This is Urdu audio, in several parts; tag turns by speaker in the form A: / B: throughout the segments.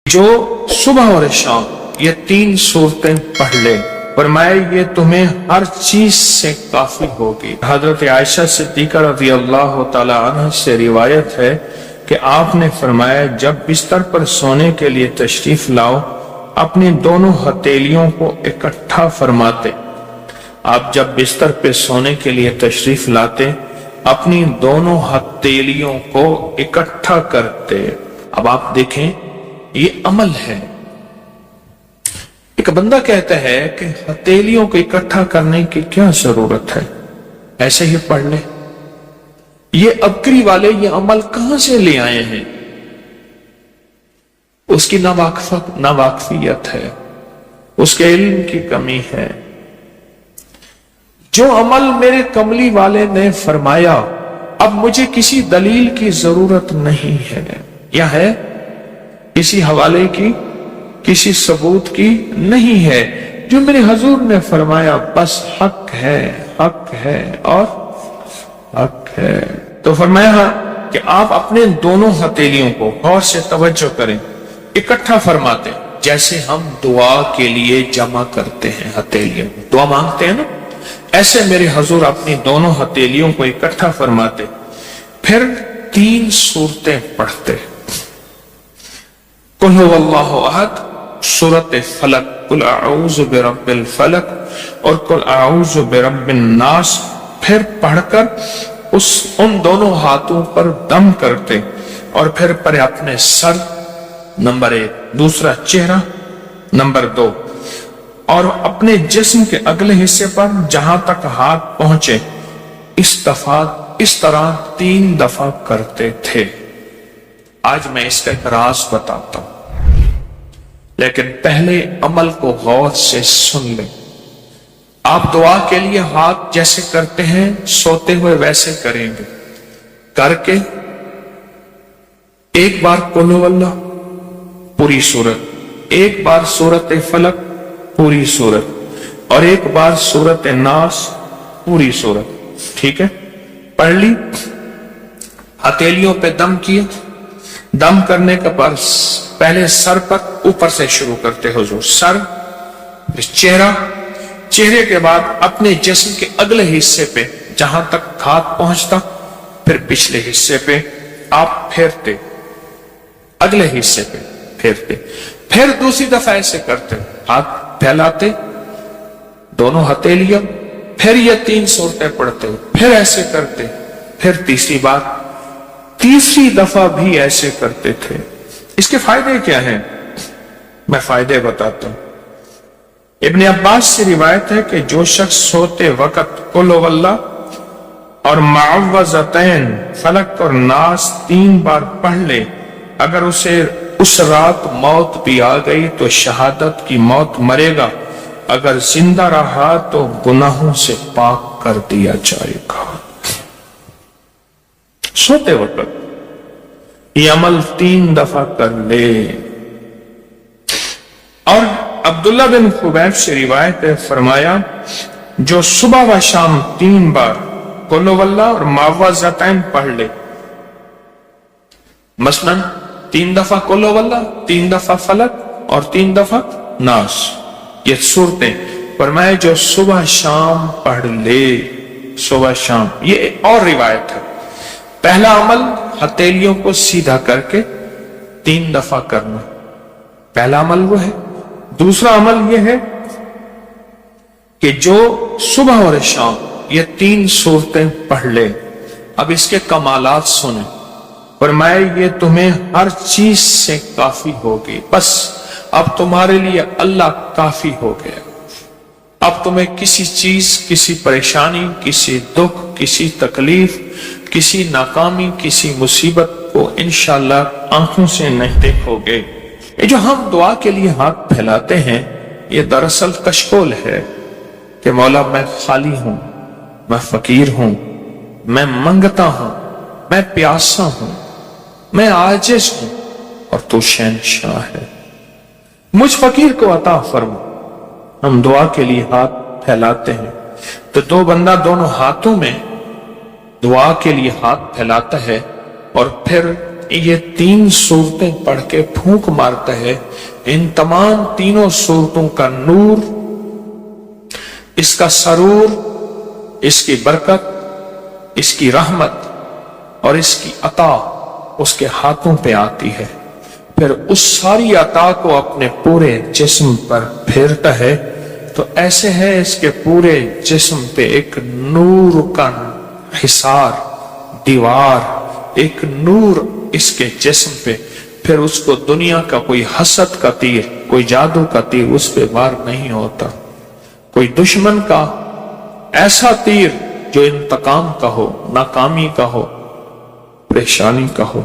A: جو صبح اور شام یہ 3 صورتیں پڑھ لے، فرمائے یہ تمہیں ہر چیز سے کافی ہوگی۔ حضرت عائشہ صدیقہ رضی اللہ تعالی عنہ سے روایت ہے کہ آپ نے فرمایا جب بستر پر سونے کے لیے تشریف لاؤ اپنی دونوں ہتھیلیوں کو اکٹھا فرماتے۔ آپ جب بستر پہ سونے کے لیے تشریف لاتے اپنی دونوں ہتھیلیوں کو اکٹھا کرتے۔ اب آپ دیکھیں یہ عمل ہے۔ ایک بندہ کہتا ہے کہ ہتھیلیوں کو اکٹھا کرنے کی کیا ضرورت ہے، ایسے ہی پڑھ لے۔ یہ ابکری والے یہ عمل کہاں سے لے آئے ہیں؟ اس کی ناواقفیت ہے، اس کے علم کی کمی ہے۔ جو عمل میرے کملی والے نے فرمایا اب مجھے کسی دلیل کی ضرورت نہیں ہے، یا ہے کسی حوالے کی، کسی ثبوت کی نہیں ہے۔ جو میرے حضور نے فرمایا بس حق ہے، حق ہے اور حق ہے۔ تو فرمایا کہ آپ اپنے دونوں ہتھیلیوں کو غور سے توجہ کریں، اکٹھا فرماتے جیسے ہم دعا کے لیے جمع کرتے ہیں ہتھیلیوں، دعا مانگتے ہیں نا، ایسے میرے حضور اپنی دونوں ہتھیلیوں کو اکٹھا فرماتے، پھر 3 صورتیں پڑھتے۔ قل هو اللہ احد، سورۃ فلق، قل اعوذ برب الفلق اور قل اعوذ برب الناس، پھر پڑھ کر ان دونوں ہاتھوں پر دم کرتے اور پھر پر اپنے سر نمبر 1، دوسرا چہرہ نمبر 2، اور اپنے جسم کے اگلے حصے پر جہاں تک ہاتھ پہنچے اس طرح 3 دفعہ کرتے تھے۔ آج میں اس کا ایک راز بتاتا ہوں، لیکن پہلے عمل کو غور سے سن لیں۔ آپ دعا کے لیے ہاتھ جیسے کرتے ہیں سوتے ہوئے ویسے کریں گے، کر کے ایک بار قل هو اللہ پوری سورت، ایک بار سورۃ فلق پوری سورت اور ایک بار سورۃ الناس پوری سورت، ٹھیک ہے؟ پڑھ لی، ہتھیلیوں پہ دم کیا۔ دم کرنے کا پہلے سر پر اوپر سے شروع کرتے حضور، سر، چہرہ، چہرے کے بعد اپنے جسم کے اگلے حصے پہ جہاں تک ہاتھ پہنچتا، پھر پچھلے حصے پہ آپ پھیرتے، اگلے حصے پہ پھیرتے، پھر دوسری دفعہ ایسے کرتے، ہاتھ پھیلاتے دونوں ہتھیلیاں، پھر یہ 3 صورتیں پڑھتے، پھر ایسے کرتے، پھر تیسری بار، تیسری دفعہ بھی ایسے کرتے تھے۔ اس کے فائدے کیا ہیں؟ میں فائدے بتاتا ہوں۔ ابن عباس سے روایت ہے کہ جو شخص سوتے وقت قل هو اللہ اور معوذتین فلق اور ناس 3 بار پڑھ لے، اگر اسے اس رات موت بھی آ گئی تو شہادت کی موت مرے گا، اگر زندہ رہا تو گناہوں سے پاک کر دیا جائے گا۔ سوتے وقت یہ عمل 3 دفعہ کر لے۔ اور عبداللہ بن خبیب سے روایت ہے، فرمایا جو صبح و شام 3 بار قل هو اللہ اور معوذتین پڑھ لے، مثلاً 3 دفعہ قل هو اللہ، 3 دفعہ فلق اور 3 دفعہ ناس، یہ صورتیں، فرمایا جو صبح شام پڑھ لے، صبح شام۔ یہ اور روایت ہے، پہلا عمل ہتھیلیوں کو سیدھا کر کے 3 دفعہ کرنا، پہلا عمل وہ ہے۔ دوسرا عمل یہ ہے کہ جو صبح اور شام یہ 3 صورتیں پڑھ لے۔ اب اس کے کمالات سنیں، فرمائے یہ تمہیں ہر چیز سے کافی ہوگی، بس اب تمہارے لیے اللہ کافی ہو گیا۔ اب تمہیں کسی چیز، کسی پریشانی، کسی دکھ، کسی تکلیف، کسی ناکامی، کسی مصیبت کو انشاءاللہ آنکھوں سے نہیں دیکھو گے۔ یہ جو ہم دعا کے لیے ہاتھ پھیلاتے ہیں یہ دراصل کشکول ہے کہ مولا میں خالی ہوں، میں فقیر ہوں، میں منگتا ہوں، میں پیاسا ہوں، میں عاجز ہوں اور تو شہنشاہ ہے، مجھ فقیر کو عطا فرما۔ ہم دعا کے لیے ہاتھ پھیلاتے ہیں تو 2 بندہ دونوں ہاتھوں میں دعا کے لیے ہاتھ پھیلاتا ہے اور پھر یہ 3 صورتیں پڑھ کے پھونک مارتا ہے، ان تمام تینوں صورتوں کا نور، اس کا سرور، اس کی برکت، اس کی رحمت اور اس کی عطا اس کے ہاتھوں پہ آتی ہے، پھر اس ساری عطا کو اپنے پورے جسم پر پھیرتا ہے، تو ایسے ہے اس کے پورے جسم پہ ایک نور کا حصار، دیوار، ایک نور اس کے جسم پہ، پھر اس کو دنیا کا کوئی حسد کا تیر، کوئی جادو کا تیر اس پہ وار نہیں ہوتا، کوئی دشمن کا ایسا تیر جو انتقام کا ہو، ناکامی کا ہو، پریشانی کا ہو،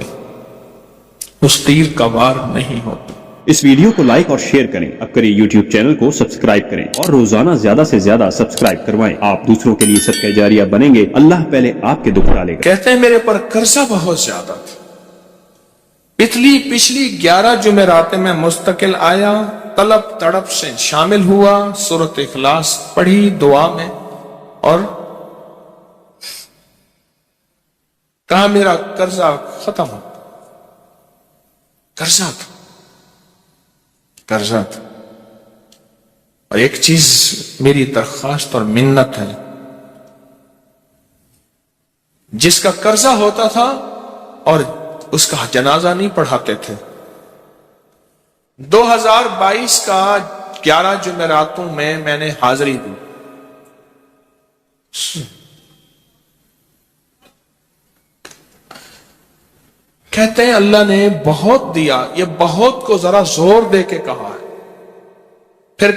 A: اس تیر کا وار نہیں ہوتا۔
B: اس ویڈیو کو لائک اور شیئر کریں، اب کریں یوٹیوب چینل کو سبسکرائب کریں اور روزانہ زیادہ سے زیادہ سبسکرائب کروائیں، آپ دوسروں کے لیے صدقہ جاریہ بنیں گے، اللہ پہلے آپ کے دکھ ڈالے گا۔
A: کہتے ہیں میرے پر قرضہ بہت زیادہ تھا، پچھلی 11 جمعراتیں میں مستقل آیا، طلب تڑپ سے شامل ہوا، سورۃ اخلاص پڑھی دعا میں، اور کہا میرا قرضہ ختم ہو، قرضہ تھا، قرضہ تھا۔ اور ایک چیز میری درخواست اور منت ہے، جس کا قرضہ ہوتا تھا اور اس کا جنازہ نہیں پڑھاتے تھے، 2022 کا 11 جمعراتوں میں نے حاضری دی، کہتے ہیں اللہ نے بہت دیا، یہ بہت کو ذرا زور دے کے کہا ہے، پھر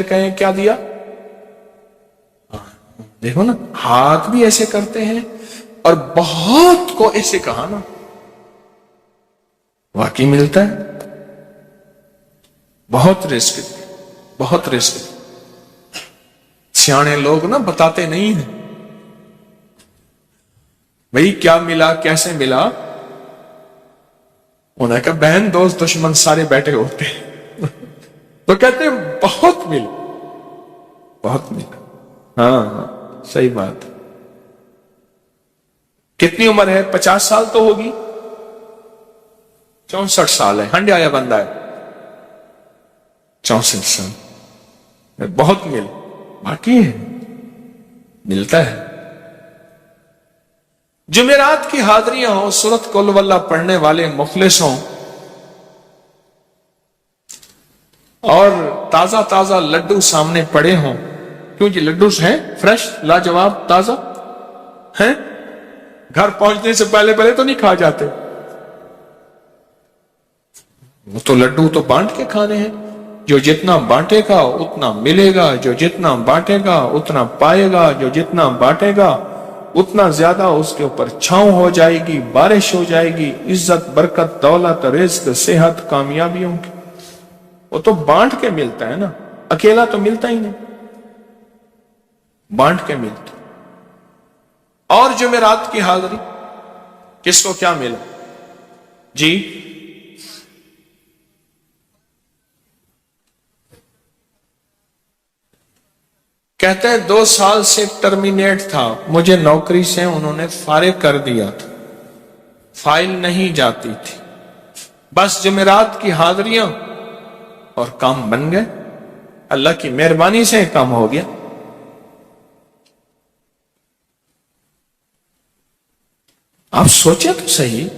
A: کہیں کیا دیا؟ دیکھو نا، ہاتھ بھی ایسے کرتے ہیں اور بہت کو ایسے کہا نا، واقعی ملتا ہے، بہت رزق، بہت رزق۔ سیانے لوگ نا بتاتے نہیں ہیں بھئی کیا ملا، کیسے ملا، انہوں نے کہا بہن دوست دشمن سارے بیٹھے ہوتے ہیں تو کہتے ہیں بہت ملا، بہت ملا۔ ہاں صحیح بات۔ کتنی عمر ہے؟ 50 سال تو ہوگی، 64 سال ہے، ہنڈے آیا بندہ ہے، 64 سال، بہت مل، باقی ہے، ملتا ہے۔ جمعرات کی حاضریاں ہوں، سورۃ قل واللہ پڑھنے والے مخلص ہوں، اور تازہ تازہ لڈو سامنے پڑے ہوں، کیوں جی لڈو ہیں فریش، لاجواب، تازہ ہیں، گھر پہنچنے سے پہلے تو نہیں کھا جاتے، وہ تو لڈو تو بانٹ کے کھانے ہیں، جو جتنا بانٹے گا اتنا ملے گا، جو جتنا بانٹے گا اتنا پائے گا، جو جتنا بانٹے گا اتنا زیادہ اس کے اوپر چھاؤں ہو جائے گی، بارش ہو جائے گی، عزت، برکت، دولت، رزق، صحت، کامیابیوں کی، وہ تو بانٹ کے ملتا ہے نا، اکیلا تو ملتا ہی نہیں، بانٹ کے ملتا۔ اور جمعرات کی حاضری کس کو کیا ملا جی؟ کہتے ہیں 2 سال سے ٹرمینیٹ تھا، مجھے نوکری سے انہوں نے فارغ کر دیا تھا، فائل نہیں جاتی تھی، بس جمعرات کی حاضریاں اور کام بن گئے، اللہ کی مہربانی سے کام ہو گیا۔ آپ سوچیں تو صحیح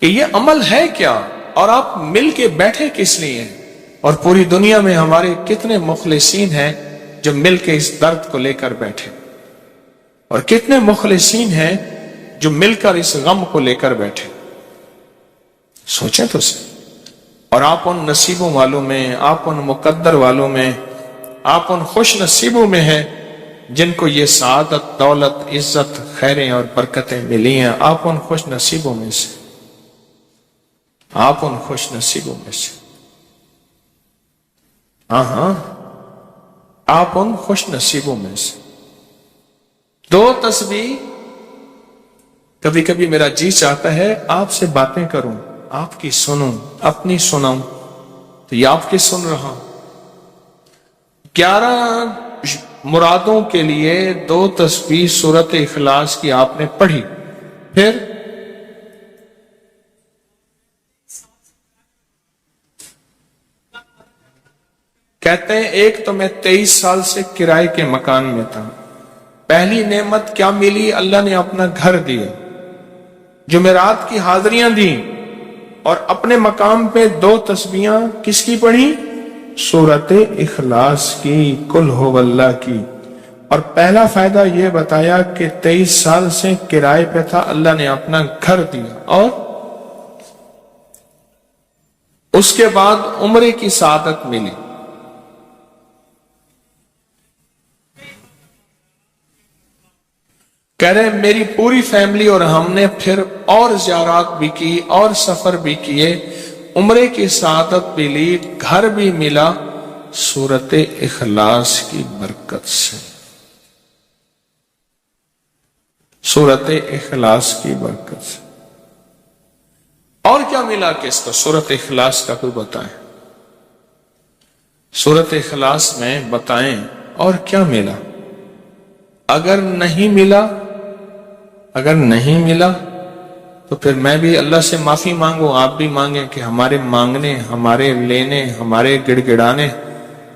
A: کہ یہ عمل ہے کیا، اور آپ مل کے بیٹھے کس لیے ہیں، اور پوری دنیا میں ہمارے کتنے مخلصین ہیں جو مل کے اس درد کو لے کر بیٹھے، اور کتنے مخلصین ہیں جو مل کر اس غم کو لے کر بیٹھے، سوچیں تو صحیح۔ اور آپ ان نصیبوں والوں میں، آپ ان مقدر والوں میں، آپ ان خوش نصیبوں میں ہیں جن کو یہ سعادت، دولت، عزت، خیریں اور برکتیں ملی ہیں، آپ ان خوش نصیبوں میں سے، آپ ان خوش نصیبوں میں سے، ہاں آپ ان خوش نصیبوں میں سے۔ 2 تسبیح، کبھی کبھی میرا جی چاہتا ہے آپ سے باتیں کروں، آپ کی سنوں، اپنی سناؤں، تو یہ آپ کی سن رہا ہوں۔ 11 مرادوں کے لیے 2 تسبیح سورۃ اخلاص کی آپ نے پڑھی، پھر کہتے ہیں ایک تو میں 23 سال سے کرائے کے مکان میں تھا، پہلی نعمت کیا ملی؟ اللہ نے اپنا گھر دیا، جمعرات کی حاضریاں دیں، اور اپنے مقام پہ 2 تسبیحاں کس کی پڑھی؟ سورت اخلاص کی، قل هو اللہ کی۔ اور پہلا فائدہ یہ بتایا کہ 23 سال سے کرائے پہ تھا، اللہ نے اپنا گھر دیا، اور اس کے بعد عمرے کی سعادت ملی۔ کہہ رہے ہیں میری پوری فیملی اور ہم نے پھر اور زیارات بھی کی اور سفر بھی کیے، عمرے کی سعادت بھی لی، گھر بھی ملا، سورت اخلاص کی برکت سے، سورت اخلاص کی برکت سے۔ اور کیا ملا کس کو؟ سورت اخلاص کا کوئی بتائیں، سورت اخلاص میں بتائیں اور کیا ملا؟ اگر نہیں ملا تو پھر میں بھی اللہ سے معافی مانگوں، آپ بھی مانگیں کہ ہمارے مانگنے، ہمارے لینے، ہمارے گڑ گڑانے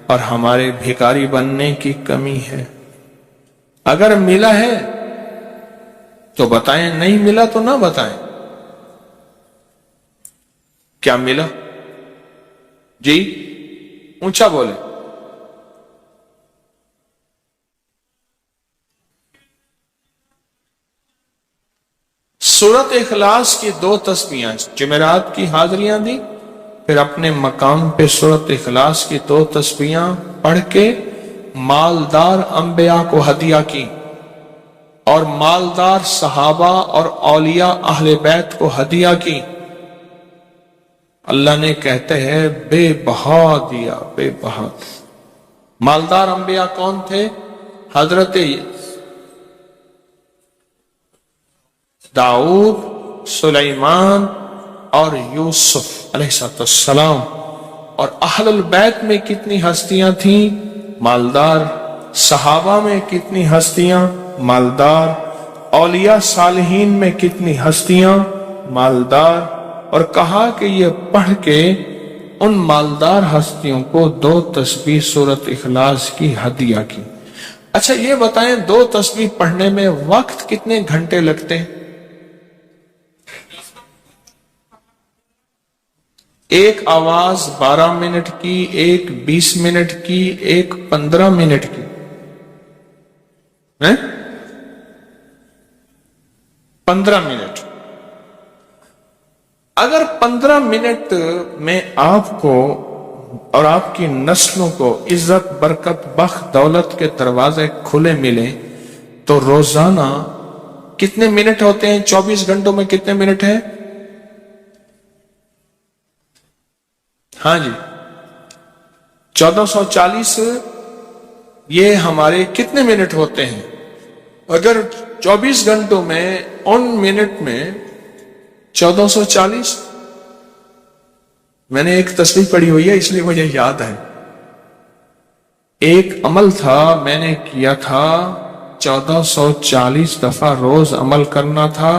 A: اور ہمارے بھیکاری بننے کی کمی ہے۔ اگر ملا ہے تو بتائیں، نہیں ملا تو نہ بتائیں۔ کیا ملا؟ جی اونچا بولے۔ سورت اخلاص کی 2 تسبیحاں، جمعرات کی حاضریاں دی، پھر اپنے مقام پہ سورت اخلاص کی 2 تسبیحاں پڑھ کے مالدار انبیاء کو ہدیہ کی، اور مالدار صحابہ اور اولیاء اہل بیت کو ہدیہ کی۔ اللہ نے کہتے ہیں بے بہا دیا، بے بہا۔ مالدار انبیاء کون تھے؟ حضرت داؤد، سلیمان اور یوسف علیہ السلام۔ اور اہل البیت میں کتنی ہستیاں تھیں؟ مالدار۔ صحابہ میں کتنی ہستیاں؟ مالدار۔ اولیاء صالحین میں کتنی ہستیاں؟ مالدار۔ اور کہا کہ یہ پڑھ کے ان مالدار ہستیوں کو 2 تسبیح سورت اخلاص کی ہدیہ کی۔ اچھا یہ بتائیں 2 تسبیح پڑھنے میں وقت کتنے گھنٹے لگتے ہیں؟ ایک آواز 12 منٹ کی، ایک 20 منٹ کی، ایک 15 منٹ کی، 15 منٹ۔ اگر 15 منٹ میں آپ کو اور آپ کی نسلوں کو عزت، برکت، بخت، دولت کے دروازے کھلے ملیں تو روزانہ کتنے منٹ ہوتے ہیں؟ 24 گھنٹوں میں کتنے منٹ ہیں؟ ہاں جی 1440۔ یہ ہمارے کتنے منٹ ہوتے ہیں؟ اگر 24 گھنٹوں میں ان منٹ میں 1440، میں نے ایک تصویر پڑھی ہوئی ہے اس لیے مجھے یاد ہے، ایک عمل تھا میں نے کیا تھا 1440 دفعہ روز عمل کرنا تھا،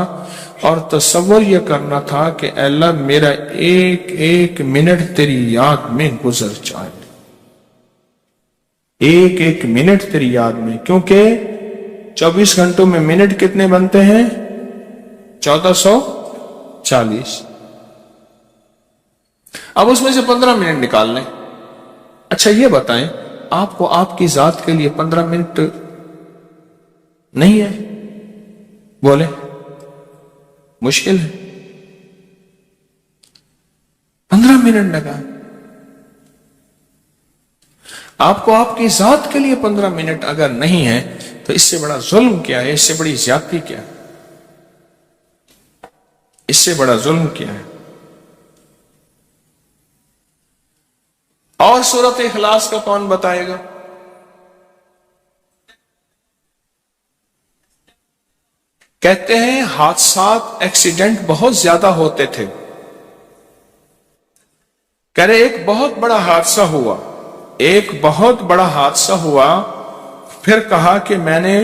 A: اور تصور یہ کرنا تھا کہ اے اللہ میرا ایک ایک منٹ تیری یاد میں گزر جائے، ایک ایک منٹ تیری یاد میں، کیونکہ 24 گھنٹوں میں منٹ کتنے بنتے ہیں؟ 1440۔ اب اس میں سے 15 منٹ نکال لیں۔ اچھا یہ بتائیں آپ کو آپ کی ذات کے لیے 15 منٹ نہیں ہے؟ بولے مشکل ہے؟ 15 منٹ لگا آپ کو آپ کی ذات کے لیے 15 منٹ اگر نہیں ہے تو اس سے بڑا ظلم کیا ہے؟ اس سے بڑی زیادتی کیا ہے؟ اس سے بڑا ظلم کیا ہے؟ اور سورت اخلاص کا کون بتائے گا؟ کہتے ہیں حادثات، ایکسیڈنٹ بہت زیادہ ہوتے تھے۔ کہہ رہے ایک بہت بڑا حادثہ ہوا، ایک بہت بڑا حادثہ ہوا، پھر کہا کہ میں نے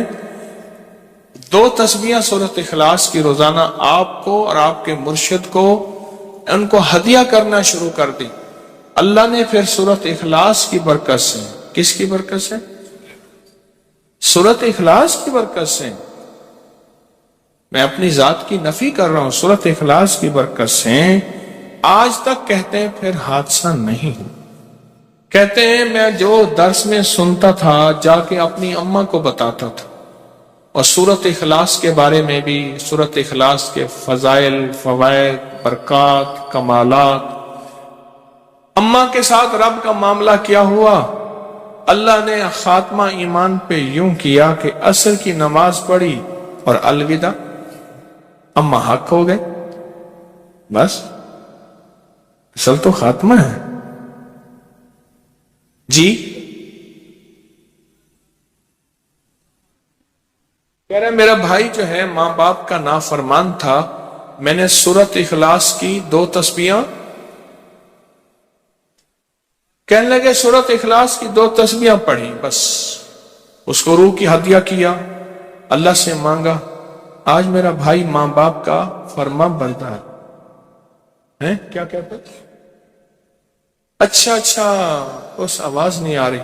A: 2 تسبیحاں سورت اخلاص کی روزانہ آپ کو اور آپ کے مرشد کو ان کو ہدیہ کرنا شروع کر دی۔ اللہ نے پھر سورت اخلاص کی برکت سے، کس کی برکت سے؟ سورت اخلاص کی برکت سے، میں اپنی ذات کی نفی کر رہا ہوں، سورت اخلاص کی برکت سے آج تک کہتے ہیں پھر حادثہ نہیں ہوا۔ کہتے ہیں میں جو درس میں سنتا تھا جا کے اپنی اماں کو بتاتا تھا، اور سورت اخلاص کے بارے میں بھی، سورت اخلاص کے فضائل، فوائد، برکات، کمالات۔ اماں کے ساتھ رب کا معاملہ کیا ہوا؟ اللہ نے خاتمہ ایمان پہ یوں کیا کہ عصر کی نماز پڑھی اور الوداع، اماں حق ہو گئے، بس اصل تو خاتمہ ہے۔ جی کہہ رہے میرا بھائی جو ہے ماں باپ کا نافرمان تھا، میں نے سورت اخلاص کی 2 تسبیحاں، کہنے لگے سورت اخلاص کی 2 تسبیحاں پڑھی، بس اس کو روح کی ہدیہ کیا، اللہ سے مانگا۔ آج میرا بھائی ماں باپ کا فرما بردار ہے، کیا کہتے ہیں؟ اچھا اس آواز نہیں آ رہی۔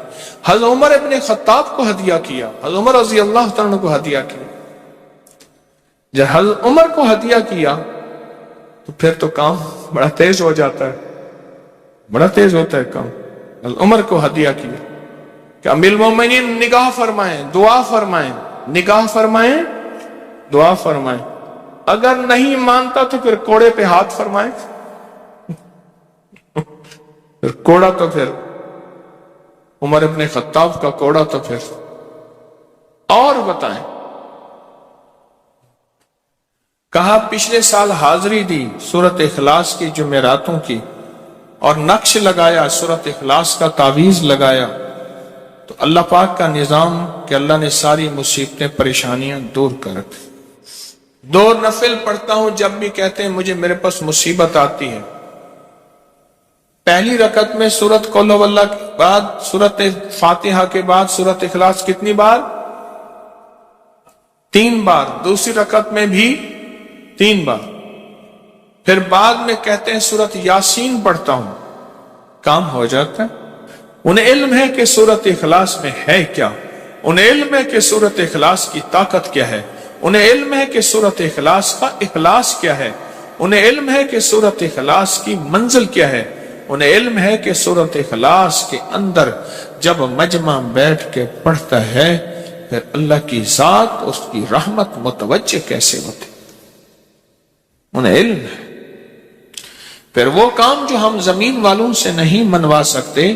A: حضرت عمر ابن خطاب کو ہدیہ کیا، حضرت عمر رضی اللہ تعالیٰ کو ہدیہ کیا۔ جب حضرت عمر کو ہدیہ کیا تو پھر تو کام بڑا تیز ہو جاتا ہے، بڑا تیز ہوتا ہے کام۔ حضرت عمر کو ہدیہ کیا کہ امیر المومنین نگاہ فرمائیں، دعا فرمائیں، نگاہ فرمائیں، دعا فرمائیں، اگر نہیں مانتا تو پھر کوڑے پہ ہاتھ فرمائیں، پھر کوڑا تو پھر عمر ابن خطاب کا کوڑا تو پھر اور بتائیں۔ کہا پچھلے سال حاضری دی سورت اخلاص کی جمعراتوں کی، اور نقش لگایا سورت اخلاص کا، تعویذ لگایا، تو اللہ پاک کا نظام کہ اللہ نے ساری مصیبتیں پریشانیاں دور کر دی۔ 2 نفل پڑھتا ہوں جب بھی کہتے ہیں مجھے میرے پاس مصیبت آتی ہے۔ پہلی رکعت میں سورت قل ہو اللہ کے بعد، سورت فاتحہ کے بعد سورت اخلاص کتنی بار؟ 3 بار۔ دوسری رکعت میں بھی 3 بار۔ پھر بعد میں کہتے ہیں سورت یاسین پڑھتا ہوں، کام ہو جاتا ہے۔ انہیں علم ہے کہ سورت اخلاص میں ہے کیا، انہیں علم ہے کہ سورت اخلاص کی طاقت کیا ہے، انہیں علم ہے کہ سورت اخلاص کا اخلاص کیا ہے، انہیں علم ہے کہ سورت اخلاص کی منزل کیا ہے، انہیں علم ہے کہ سورت اخلاص کے اندر جب مجمع بیٹھ کے پڑھتا ہے پھر اللہ کی ذات، اس کی رحمت متوجہ کیسے ہوتی، انہیں علم ہے۔ پھر وہ کام جو ہم زمین والوں سے نہیں منوا سکتے،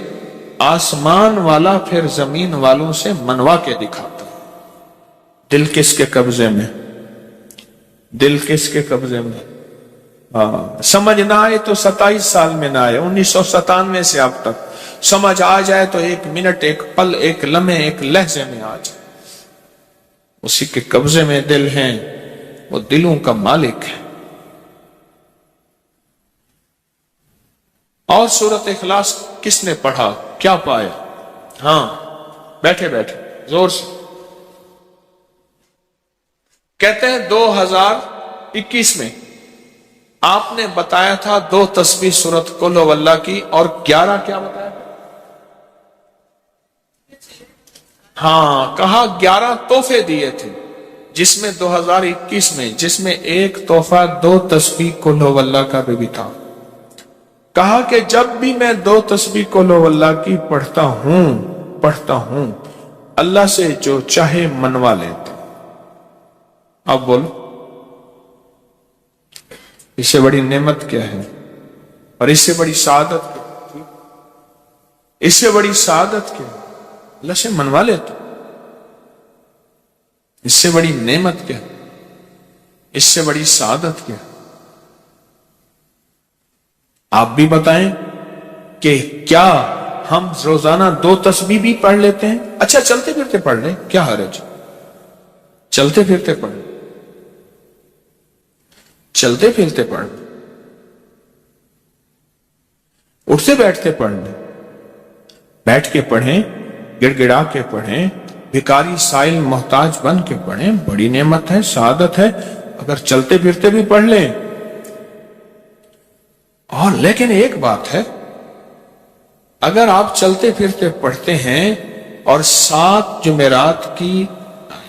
A: آسمان والا پھر زمین والوں سے منوا کے دکھاتا۔ دل کس کے قبضے میں؟ دل کس کے قبضے میں؟ سمجھ نہ آئے تو 27 سال میں نہ آئے، 1997 سے اب تک سمجھ آ جائے تو 1 منٹ، 1 پل، 1 لمحے، 1 لہجے میں آ جائے۔ اسی کے قبضے میں دل ہیں، وہ دلوں کا مالک ہے۔ اور سورت اخلاص کس نے پڑھا کیا پایا؟ ہاں بیٹھے بیٹھے زور سے کہتے ہیں 2021 میں آپ نے بتایا تھا 2 تسبیح سورت قل ہو اللہ کی، اور 11 کیا بتایا تھا؟ ہاں کہا 11 تحفے دیے تھے، جس میں 2021 میں جس میں ایک تحفہ 2 تسبیح قل ہو اللہ کا بھی تھا۔ کہا کہ جب بھی میں 2 تسبیح قل ہو اللہ کی پڑھتا ہوں اللہ سے جو چاہے منوا لیتا۔ اب بولو اس سے بڑی نعمت کیا ہے، اور اس سے بڑی سعادت کیا؟ اس سے بڑی سعادت کیا؟ اللہ سے منوا لیتا۔ اس سے بڑی نعمت کیا؟ اس سے بڑی سعادت کیا؟ آپ بھی بتائیں کہ کیا ہم روزانہ 2 تسبیح بھی پڑھ لیتے ہیں؟ اچھا چلتے پھرتے پڑھ لیں، کیا حرج؟ چلتے پھرتے پڑھ لیں، چلتے پھرتے پڑھ لیں، اٹھتے بیٹھتے پڑھ لیں، بیٹھ کے پڑھیں، گڑ گڑا کے پڑھیں، بھکاری سائل محتاج بن کے پڑھیں، بڑی نعمت ہے، سعادت ہے اگر چلتے پھرتے بھی پڑھ لیں۔ اور لیکن ایک بات ہے، اگر آپ چلتے پھرتے پڑھتے ہیں اور 7 جمعرات کی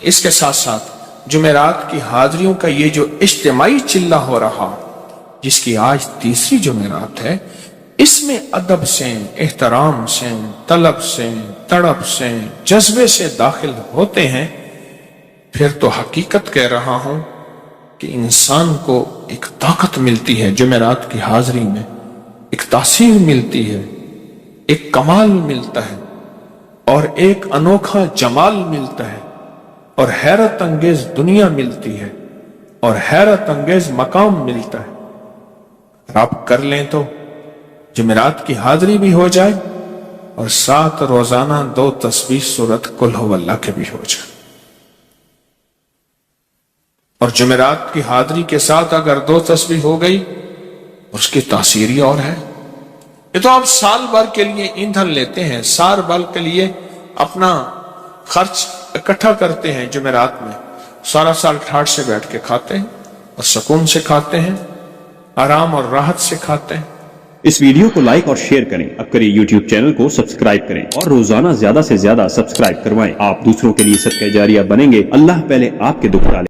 A: اس کے ساتھ ساتھ جمعرات کی حاضریوں کا یہ جو اجتماعی چلہ ہو رہا، جس کی آج تیسری جمعرات ہے، اس میں ادب سے، احترام سے، طلب سے، تڑپ سے، جذبے سے داخل ہوتے ہیں، پھر تو حقیقت کہہ رہا ہوں کہ انسان کو ایک طاقت ملتی ہے جمعرات کی حاضری میں، ایک تاثیر ملتی ہے، ایک کمال ملتا ہے اور ایک انوکھا جمال ملتا ہے اور حیرت انگیز دنیا ملتی ہے اور حیرت انگیز مقام ملتا ہے۔ اگر آپ کر لیں تو جمعرات کی حاضری بھی ہو جائے اور ساتھ روزانہ 2 تسبیح سورت قل هو اللہ کے بھی ہو جائے۔ اور جمعرات کی حاضری کے ساتھ اگر 2 تسبیح ہو گئی، اس کی تاثیر ہی اور ہے۔ یہ تو آپ سال بھر کے لیے ایندھن لیتے ہیں، سال بھر کے لیے اپنا خرچ اکٹھا کرتے ہیں جمعرات میں، سارا سال ٹھاٹ سے بیٹھ کے کھاتے ہیں اور سکون سے کھاتے ہیں، آرام اور راحت سے کھاتے ہیں۔
B: اس ویڈیو کو لائک اور شیئر کریں، اب کریں یوٹیوب چینل کو سبسکرائب کریں اور روزانہ زیادہ سے زیادہ سبسکرائب کروائیں۔ آپ دوسروں کے لیے صدقہ جاریہ بنیں گے، اللہ پہلے آپ کے دکھ ڈالے۔